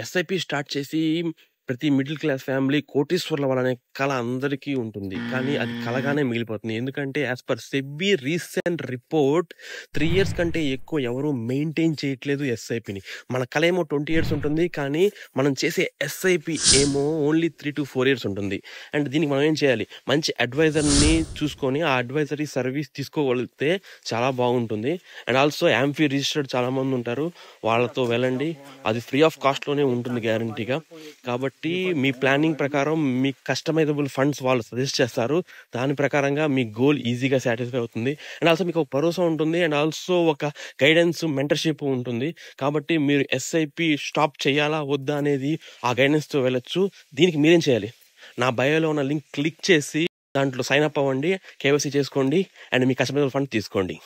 SIP start చేసి ప్రతి middle class family కోటీశ్వర్లు అవ్వాలనే కల అందరికీ ఉంటుంది. కానీ అది కలగానే మిగిలిపోతుంది. ఎందుకంటే as per SEBI recent report 3 years కంటే ఎక్కువ ఎవరు మెయింటైన్ చేయట్లేదు ఎస్ఐపిని. మన కల ఏమో 20 ఇయర్స్ ఉంటుంది. కానీ మనం చేసే ఎస్ఐపి ఏమో ఓన్లీ 3 to 4 ఇయర్స్ ఉంటుంది. అండ్ దీనికి మనం ఏం చేయాలి? మంచి అడ్వైజర్ని చూసుకొని ఆ అడ్వైజరీ సర్వీస్ తీసుకోగలిగితే చాలా బాగుంటుంది. అండ్ ఆల్సో యాంఫీ రిజిస్టర్డ్ చాలా మంది ఉంటారు, వాళ్ళతో వెళ్ళండి. అది ఫ్రీ ఆఫ్ కాస్ట్లోనే ఉంటుంది గ్యారంటీగా. కాబట్టి మీ ప్లానింగ్ ప్రకారం మీ కస్టమైజబుల్ ఫండ్స్ వాళ్ళు సజెస్ట్ చేస్తారు. దాని ప్రకారంగా మీ గోల్ ఈజీగా సాటిస్ఫై అవుతుంది. అండ్ ఆల్సో మీకు ఒక భరోసా ఉంటుంది. అండ్ ఆల్సో ఒక గైడెన్స్, మెంటర్షిప్ ఉంటుంది. కాబట్టి మీరు ఎస్ఐపి స్టాప్ చేయాలా వద్దా అనేది ఆ గైడెన్స్తో వెళ్ళొచ్చు. దీనికి మీరేం చేయాలి? నా బయోలో ఉన్న లింక్ క్లిక్ చేసి దాంట్లో సైన్ అప్ అవ్వండి, కేవైసీ చేసుకోండి అండ్ మీ కస్టమైజబుల్ ఫండ్ తీసుకోండి.